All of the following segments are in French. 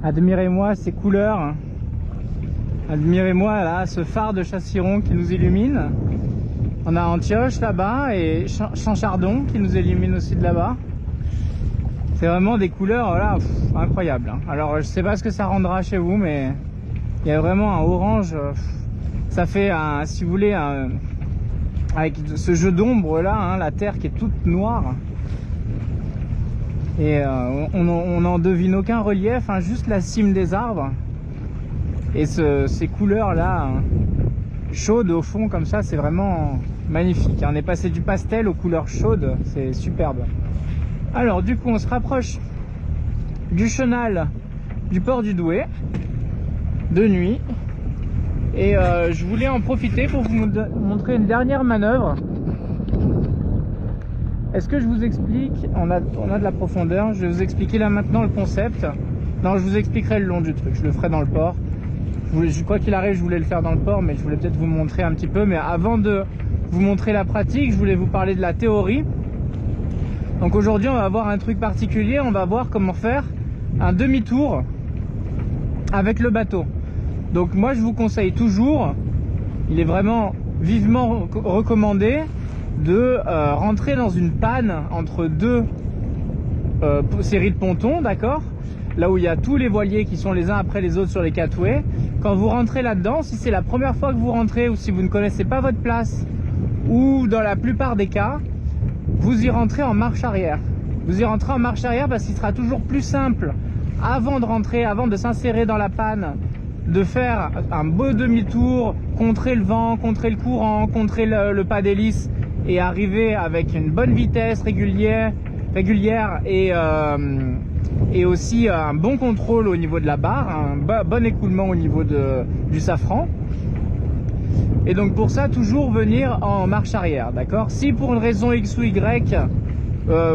Admirez-moi ces couleurs. Admirez-moi là ce phare de Chasseron qui nous illumine. On a Antioche là-bas et Champ-Chardon qui nous illumine aussi de là-bas. C'est vraiment des couleurs là, incroyables. Alors je sais pas ce que ça rendra chez vous, mais il y a vraiment un orange. Ça fait un, si vous voulez, avec ce jeu d'ombre là, hein, la terre qui est toute noire. Et on n'en devine aucun relief, hein, juste la cime des arbres. Et ces couleurs là, hein, chaudes au fond comme ça, c'est vraiment magnifique. On est passé du pastel aux couleurs chaudes, c'est superbe. Alors du coup on se rapproche du chenal du port du Douai de nuit. Et je voulais en profiter pour vous montrer une dernière manœuvre. Est-ce que je vous explique, on a de la profondeur, je vais vous expliquer là maintenant le concept. Non, je vous expliquerai le long du truc, je le ferai dans le port. Quoi qu'il arrive, je voulais le faire dans le port, mais je voulais peut-être vous montrer un petit peu. Mais avant de vous montrer la pratique, je voulais vous parler de la théorie. Donc aujourd'hui, on va voir un truc particulier, on va voir comment faire un demi-tour avec le bateau. Donc moi, je vous conseille toujours, il est vraiment vivement recommandé de rentrer dans une panne entre deux séries de pontons, d'accord, là où il y a tous les voiliers qui sont les uns après les autres sur les catways. Quand vous rentrez là-dedans, si c'est la première fois que vous rentrez ou si vous ne connaissez pas votre place, ou dans la plupart des cas, vous y rentrez en marche arrière. Vous y rentrez en marche arrière parce qu'il sera toujours plus simple, avant de rentrer, avant de s'insérer dans la panne, de faire un beau demi-tour, contrer le vent, contrer le courant, contrer le pas d'hélice et arriver avec une bonne vitesse régulière et aussi un bon contrôle au niveau de la barre, un bon écoulement au niveau du safran. Et donc pour ça, toujours venir en marche arrière, d'accord. Si pour une raison X ou Y,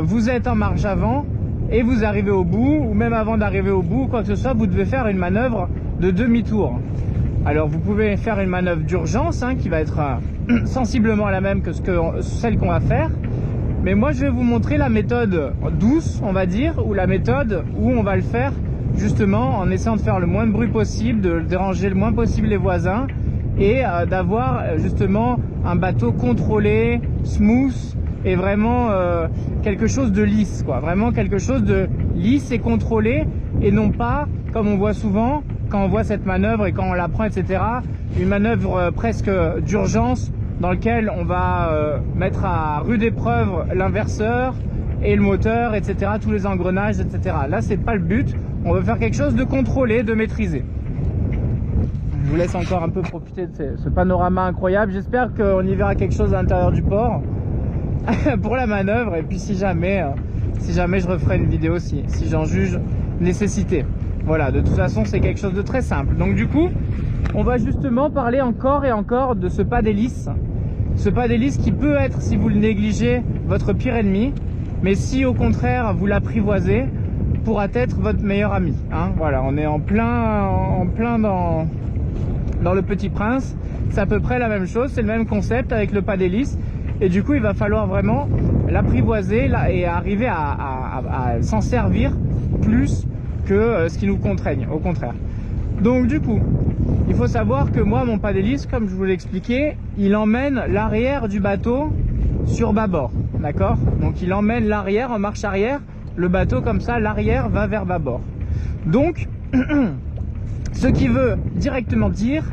vous êtes en marche avant et vous arrivez au bout, ou même avant d'arriver au bout, quoi que ce soit, vous devez faire une manœuvre de demi-tour. Alors vous pouvez faire une manœuvre d'urgence, hein, qui va être sensiblement la même que celle qu'on va faire. Mais moi je vais vous montrer la méthode douce, on va dire, ou la méthode où on va le faire justement en essayant de faire le moins de bruit possible, de déranger le moins possible les voisins et d'avoir justement un bateau contrôlé, smooth et vraiment quelque chose de lisse, quoi. Vraiment quelque chose de lisse et contrôlé, et non pas comme on voit souvent quand on voit cette manœuvre et quand on la prend, etc. Une manœuvre presque d'urgence dans lequel on va mettre à rude épreuve l'inverseur et le moteur, etc., tous les engrenages, etc. Là, c'est pas le but. On veut faire quelque chose de contrôlé, de maîtrisé. Je vous laisse encore un peu profiter de ce panorama incroyable. J'espère qu'on y verra quelque chose à l'intérieur du port pour la manœuvre. Et puis si jamais je referai une vidéo si j'en juge nécessité. Voilà, de toute façon, c'est quelque chose de très simple. Donc du coup, on va justement parler encore et encore de ce pas d'hélice. Ce pas d'hélice qui peut être, si vous le négligez, votre pire ennemi. Mais si au contraire, vous l'apprivoisez, pourra être votre meilleur ami. Hein, voilà, on est en plein dans le Petit Prince. C'est à peu près la même chose, c'est le même concept avec le pas d'hélice. Et du coup, il va falloir vraiment l'apprivoiser et arriver à s'en servir plus que ce qui nous contraigne, au contraire. Donc du coup, il faut savoir que moi, mon pas d'hélice, comme je vous l'ai expliqué, il emmène l'arrière du bateau sur bâbord, d'accord. Donc il emmène l'arrière en marche arrière, le bateau comme ça, l'arrière va vers bâbord. Donc, ce qui veut directement dire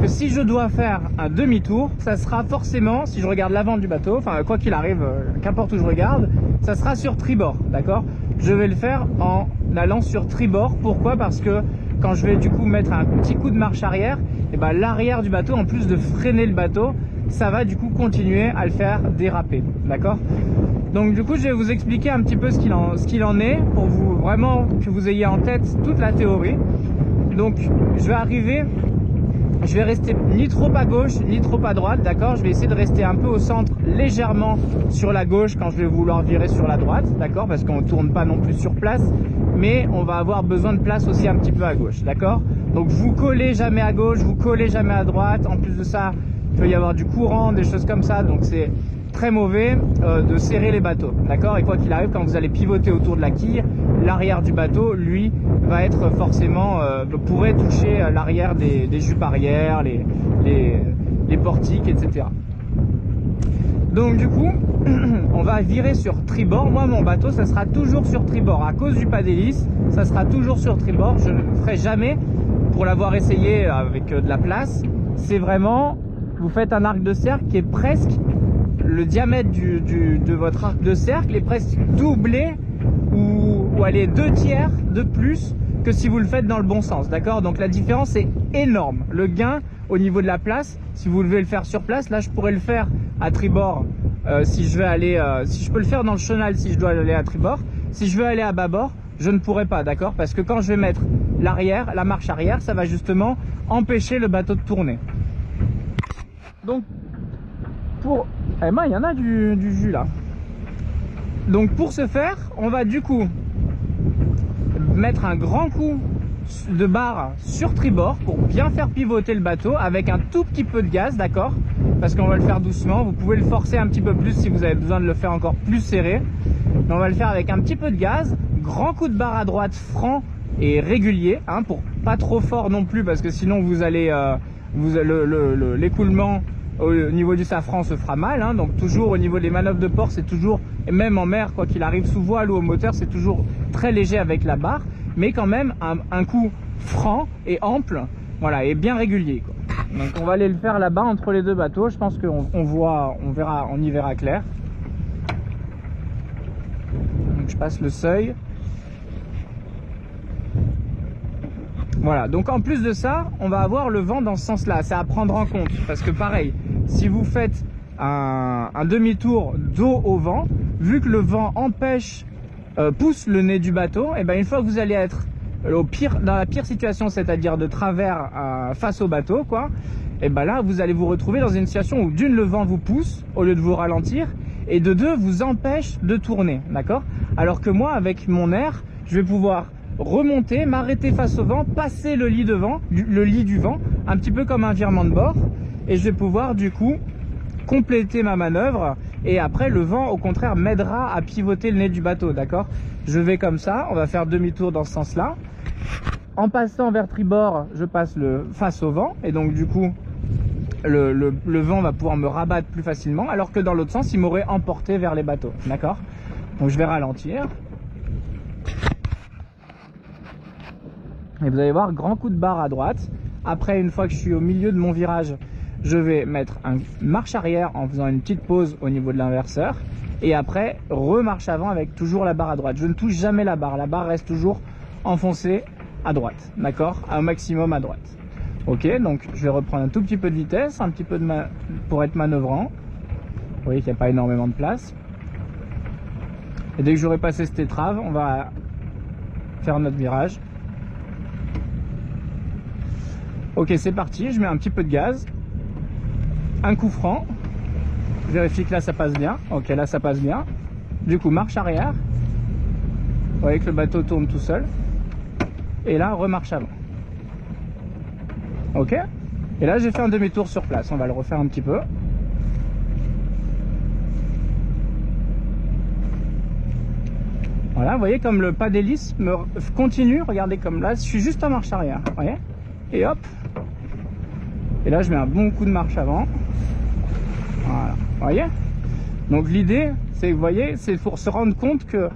que si je dois faire un demi-tour, ça sera forcément, si je regarde l'avant du bateau, enfin quoi qu'il arrive, qu'importe où je regarde, ça sera sur tribord, d'accord. Je vais le faire en allant sur tribord. Pourquoi? Parce que quand je vais du coup mettre un petit coup de marche arrière, et ben l'arrière du bateau, en plus de freiner le bateau, ça va du coup continuer à le faire déraper, d'accord. Donc du coup, je vais vous expliquer un petit peu ce qu'il en est pour vous vraiment que vous ayez en tête toute la théorie. Donc je vais rester ni trop à gauche ni trop à droite, d'accord. Je vais essayer de rester un peu au centre, légèrement sur la gauche quand je vais vouloir virer sur la droite, d'accord, parce qu'on ne tourne pas non plus sur place, mais on va avoir besoin de place aussi un petit peu à gauche, d'accord. Donc vous collez jamais à gauche, vous collez jamais à droite. En plus de ça, il peut y avoir du courant, des choses comme ça, donc c'est très mauvais de serrer les bateaux, d'accord. Et quoi qu'il arrive, quand vous allez pivoter autour de la quille, l'arrière du bateau, lui, va être forcément, pourrait toucher l'arrière des jupes arrière, les portiques, etc. Donc du coup, on va virer sur tribord. Moi, mon bateau, ça sera toujours sur tribord. À cause du pas d'hélice, ça sera toujours sur tribord. Je ne le ferai jamais, pour l'avoir essayé avec de la place. C'est vraiment, vous faites un arc de cercle qui est presque, le diamètre de votre arc de cercle est presque doublé, ou allez, 2/3 de plus que si vous le faites dans le bon sens, d'accord. Donc la différence est énorme. Le gain au niveau de la place, si vous devez le faire sur place, là je pourrais le faire à tribord si je vais aller, si je peux le faire dans le chenal si je dois aller à tribord. Si je veux aller à bâbord, je ne pourrai pas, d'accord, parce que quand je vais mettre l'arrière, la marche arrière, ça va justement empêcher le bateau de tourner. Donc pour, eh ben il y en a du jus là. Donc pour ce faire, on va du coup mettre un grand coup de barre sur tribord pour bien faire pivoter le bateau avec un tout petit peu de gaz, d'accord, parce qu'on va le faire doucement. Vous pouvez le forcer un petit peu plus si vous avez besoin de le faire encore plus serré, mais on va le faire avec un petit peu de gaz. Grand coup de barre à droite franc et régulier, hein, pour pas trop fort non plus, parce que sinon vous allez l'écoulement au niveau du safran se fera mal, hein. Donc toujours au niveau des manœuvres de port, c'est toujours, et même en mer, quoi qu'il arrive, sous voile ou au moteur, c'est toujours très léger avec la barre, mais quand même un coup franc et ample, voilà, et bien régulier, quoi. Donc on va aller le faire là-bas entre les deux bateaux. Je pense qu'on on y verra clair. Donc je passe le seuil. Voilà, donc en plus de ça, on va avoir le vent dans ce sens-là. C'est à prendre en compte, parce que pareil, si vous faites un demi-tour dos au vent, vu que le vent pousse le nez du bateau, et ben une fois que vous allez être dans la pire situation, c'est-à-dire de travers face au bateau, quoi, et ben là vous allez vous retrouver dans une situation où d'une, le vent vous pousse au lieu de vous ralentir, et de deux, vous empêche de tourner, d'accord. Alors que moi, avec mon air, je vais pouvoir remonter, m'arrêter face au vent, passer le lit du vent, un petit peu comme un virement de bord, et je vais pouvoir du coup compléter ma manœuvre, et après le vent au contraire m'aidera à pivoter le nez du bateau, d'accord. Je vais comme ça, on va faire demi-tour dans ce sens là. En passant vers tribord, je passe face au vent, et donc du coup le vent va pouvoir me rabattre plus facilement, alors que dans l'autre sens il m'aurait emporté vers les bateaux, d'accord. Donc je vais ralentir. Et vous allez voir, grand coup de barre à droite. Après, une fois que je suis au milieu de mon virage, je vais mettre une marche arrière en faisant une petite pause au niveau de l'inverseur. Et après, remarche avant avec toujours la barre à droite. Je ne touche jamais la barre reste toujours enfoncée à droite, d'accord, au maximum à droite. Ok, donc je vais reprendre un tout petit peu de vitesse, un petit peu pour être manœuvrant. Vous voyez qu'il n'y a pas énormément de place. Et dès que j'aurai passé cette étrave, on va faire notre virage. Ok, c'est parti, je mets un petit peu de gaz, un coup franc, je vérifie que là ça passe bien. Ok, là ça passe bien. Du coup, marche arrière, vous voyez que le bateau tourne tout seul, et là remarche avant. Ok, et là j'ai fait un demi-tour sur place, on va le refaire un petit peu. Voilà, vous voyez comme le pas d'hélice me continue, regardez comme là, je suis juste en marche arrière, vous voyez. Et hop, et là je mets un bon coup de marche avant, voilà, vous voyez. Donc l'idée, c'est, vous voyez, c'est pour se rendre compte que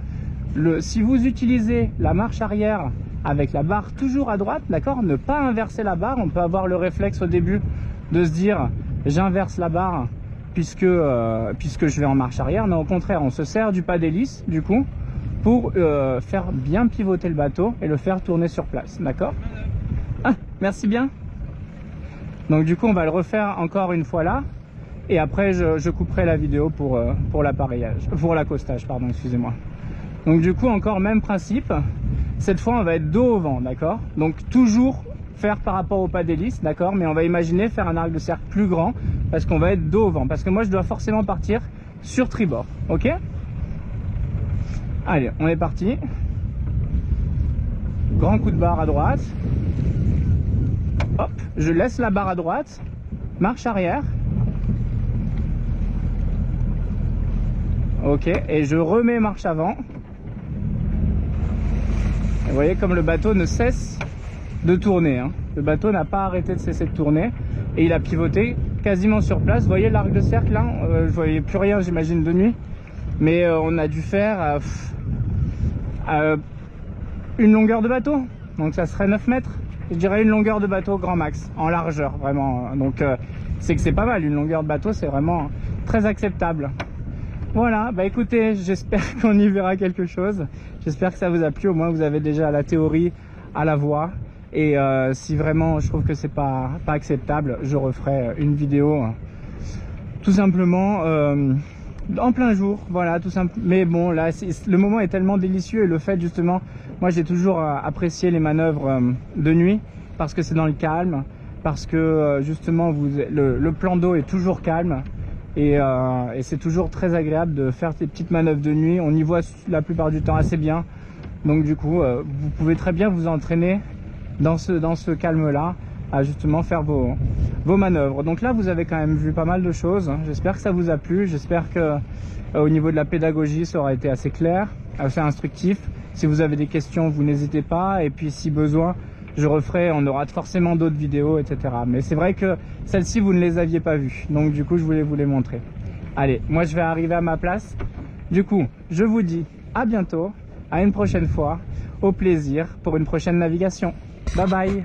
si vous utilisez la marche arrière avec la barre toujours à droite, d'accord, ne pas inverser la barre. On peut avoir le réflexe au début de se dire j'inverse la barre puisque je vais en marche arrière. Non, au contraire, on se sert du pas d'hélice du coup pour faire bien pivoter le bateau et le faire tourner sur place, d'accord. Ah, merci bien. Donc du coup on va le refaire encore une fois là, et après je couperai la vidéo pour l'appareillage, pour l'accostage, pardon, excusez-moi. Donc du coup encore même principe, cette fois on va être dos au vent, d'accord. Donc toujours faire par rapport au pas d'hélice, d'accord, mais on va imaginer faire un arc de cercle plus grand parce qu'on va être dos au vent, parce que moi je dois forcément partir sur tribord, ok. Allez, on est parti. Grand coup de barre à droite. Hop, je laisse la barre à droite, marche arrière. Ok, et je remets marche avant. Et vous voyez comme le bateau ne cesse de tourner, hein. Le bateau n'a pas arrêté de cesser de tourner et il a pivoté quasiment sur place. Vous voyez l'arc de cercle là, je voyais plus rien j'imagine de nuit, mais on a dû faire une longueur de bateau, donc ça serait 9 mètres, je dirais une longueur de bateau grand max, en largeur vraiment, donc c'est que c'est pas mal, une longueur de bateau c'est vraiment très acceptable. Voilà, bah écoutez, j'espère qu'on y verra quelque chose, j'espère que ça vous a plu, au moins vous avez déjà la théorie à la voix. Et si vraiment je trouve que c'est pas acceptable, je referai une vidéo tout simplement en plein jour, voilà, tout simple. Mais bon, là le moment est tellement délicieux et le fait justement, moi j'ai toujours apprécié les manœuvres de nuit parce que c'est dans le calme, parce que justement le plan d'eau est toujours calme et c'est toujours très agréable de faire ces petites manœuvres de nuit. On y voit la plupart du temps assez bien, donc du coup vous pouvez très bien vous entraîner dans ce calme là à justement faire vos manœuvres. Donc là vous avez quand même vu pas mal de choses, j'espère que ça vous a plu, j'espère que au niveau de la pédagogie ça aura été assez clair, assez instructif. Si vous avez des questions vous n'hésitez pas, et puis si besoin je referai, on aura forcément d'autres vidéos etc. Mais c'est vrai que celles-ci vous ne les aviez pas vues, donc du coup je voulais vous les montrer. Allez, moi je vais arriver à ma place, du coup je vous dis à bientôt, à une prochaine fois, au plaisir pour une prochaine navigation. Bye bye.